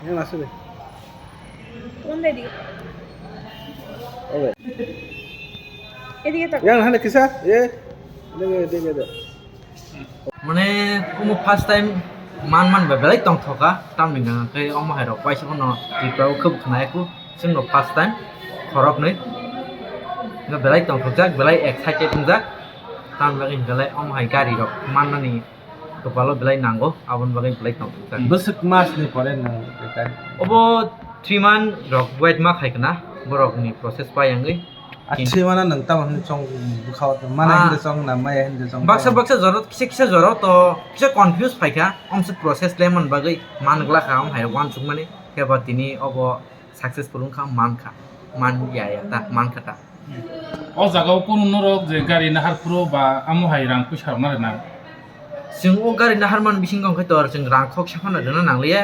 Yang masuk deh. কোন দিকে? Oke. এদিকে তাকাও। Yang ada kisah? Ya. Dege. মানে কোনো ফার্স্ট টাইম মান বেলাই তং থকা তাম নিঙা কে অম হাইর পাইছে বন টিপ্রাও খুব খনায়কু जोंनो ফার্স্ট টাইম খরক नै না বেলাই তং থকজাক বেলাই এক্সাইটেড হংজাक তাম লাগি বেলাই অম হাই গাড়ি রক মাননানি কপালো বেলাই নাंगौ আবন বাগै বেলাই তং থকজাक Besok mas nih koren nang dekat. অবো 3 মান রক ওয়েট মা খাইকনা বরকনি process পায়াঙ্গै Aci mana nang taman song bukaw mana hindi song nama ya hindi song. baksa jorot kisa jorot to kisa confuse paika omse process lemon bagai mangla ka om hai wan chuk mane keba tini obo successful ka man ya ta man kata o jagaw kono norok je gari nahar pro ba amu hai rang pushar mare na जों ओ गारि नाहार मान बिसिं गं खैतो जों रांखक साफाना दना नांलिया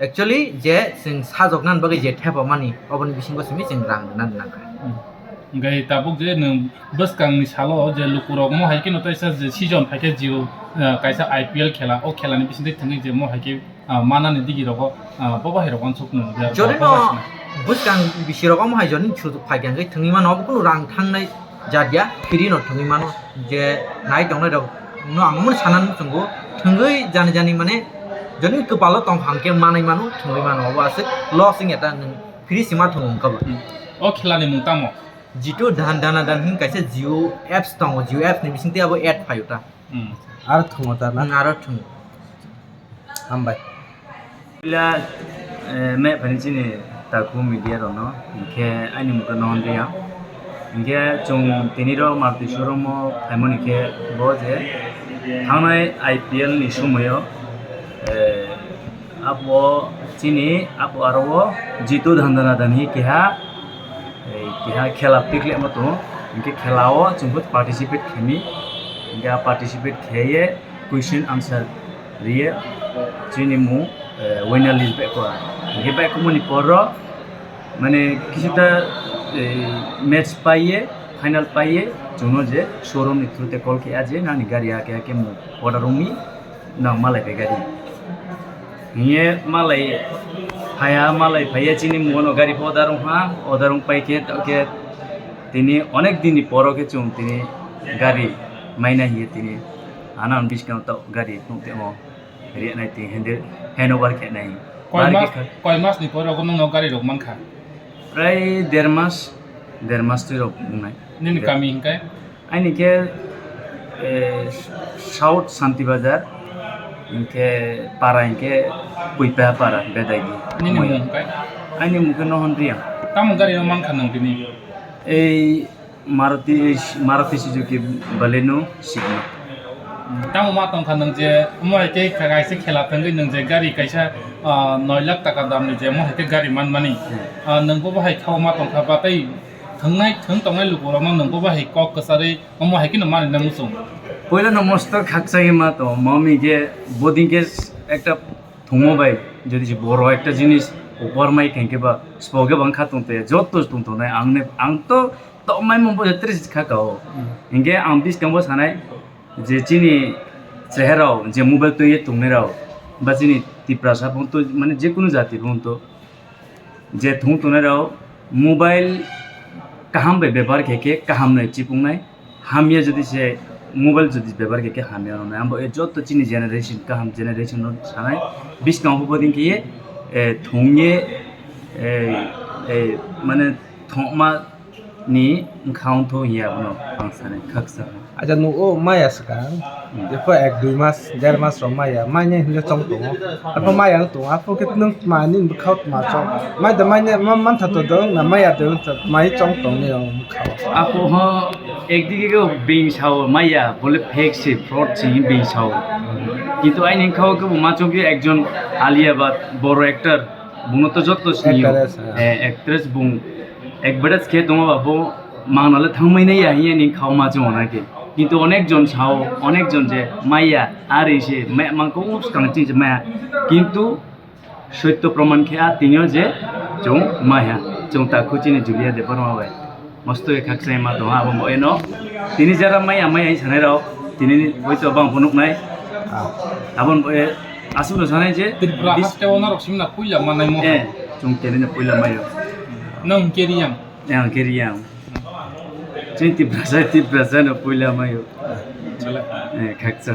actually जे जों साजकनान बागै जे थेबा मानि अबन बिसिं गसमि जों रां दना नांखा gai tabuk je nang bus kang ni salo je lukurok mo hai kino taisa je season haike jiu kaisa IPL khela o khela ni bisinde thangi je mo haike mana ni digi roko baba hai rokon suk no jori no buskang bisirokam hai joni chudu phaigan gai thungi man ob kuno rang thangnai jadia free no thungi man je nai tongnai rok no angmon sanan thungo thungai jani mane joni kepalo tong hangke manai manu thungi man ob ase losing eta free sima thungum ka o khela ni mung tamo jitu dana hin kaisa Jio apps tongo Jio apps ni bisingte abo ad phayuta Ar thungo ta na. aro thung Ambai. Bila me panicini taku media rono inke ani muka non dia inke chung tiniro marti showroom amon inke boje hamai IPL ni sumoyo apo chini apo aro jitu dhandana dani keha khela pikle mato inke khelao chungput participate khemi inke participate kheye question answer riye chini mu winner list back ko inke back ko moni porro mane কিছুটা match পাইয়ে final পাইয়ে Juno যে showroom ni through te call ke aje nani gari ake mu order rumi na malai pe gari niye malai phaya chini mono gari odarung pai ke তিনি অনেক দিনই পরকে চুম তিনি গাড়ি মাইনা হিয়ে তিনি আনান ডিসকাউন্ট গাড়ি নুতে মো রিয়া নাই তি হ্যান্ড ওভার কে নাই koi mas ni poro kono no gari rok man kha প্রায় দেড় মাস তুই রক বুনাই nini kami hingkai আইনি কে সাউথ শান্তি বাজার ইনকে পাড়া ইনকে পুইপা পাড়া বেদাইগি nini mung hingkai আইনি মুখে নহন Riya kamu gari no man kha nang tini এই Maruti Suzuki বালেনো sigma tamu ma tong kha nang je mo hai ke khagai se khela thangai nang je gari kaisa 9 lakh taka dam ni je mo hai ke gari man mani nang bo hai khau ma tong kha ba tai thang lukurok nang bo hai kok kasare mo hai ke na mani na musung পয়লা নমস্ত খাকসাই মা তো মামি যে বদিকে একটা থুমো by যদি বড় একটা জিনিস উপর মাই কেঙ্কে বা স্পগে বাংখা তুমতে যত তুমতো নাই আং তো মাই মম্বো যেত্রে খাকাও ইনকে আং বিস কাম্বো সানাই যে চিনি চেহারাও যে মোবাইল তো ইয়ে তুমনেরাও বা চিনি তিপ্রাসা বন্ত মানে যে কোনো জাতি বন্ত যে থুম তুনেরাও মোবাইল কাহাম বে ব্যবহার কেকে কাহাম নাই চিপুংনাই হামিয়া যদি সে মোবাইল যদি ব্যবহার কেকে হামিয়া নাই আমবো যত চিনি জেনারেশন কাহাম জেনারেশন সানাই বিস কাম্বো বদিনকে থুংয়ে মানে থমা ni engkau tu ya benar bangsa ni kaksa. Aja nu oh maya sekarang. Depo 1-2 mas, jar mas rom maya. Maya hinda chong tu. Apa maya tu? Apa kita nung manin berkau ma chong. Maya dah maya man thatu dong. Na maya tu maya chong tu ni orang berkau. Aku ha ekdike ke bing sao maya boleh fake si fraud si bing sao. Itu ain engkau ke macam ke ekjon Alia Bhatt boro actor bungo to jot to sini. Actress bung একবারে খেয়ে তোমার বাবু মাংনালে থামাই নাই আহিয়ে নি খাও মাঝে অনেকে কিন্তু অনেকজন ছাও অনেকজন যে মাইয়া আর এসে মাংকো কাংচি যে মায়া কিন্তু সত্য প্রমাণ খেয়া তিনিও যে চৌ মায়া চৌ তা খুচিনি জুলিয়া দে পরমাবাই মস্ত খাকসাই মা দোয়া এবং এনো তিনি যারা মাইয়া সানাইরাও তিনি হয়তো বাং ফনুক নাই আবন আসলে জানাই যে ত্রিপুরা হাতে ওনার রকম পুইলা মানে মো chung tene na puila mayo নং কেরিয়াম yang kiriam chung ti brasa na puila mayo চলে khakcha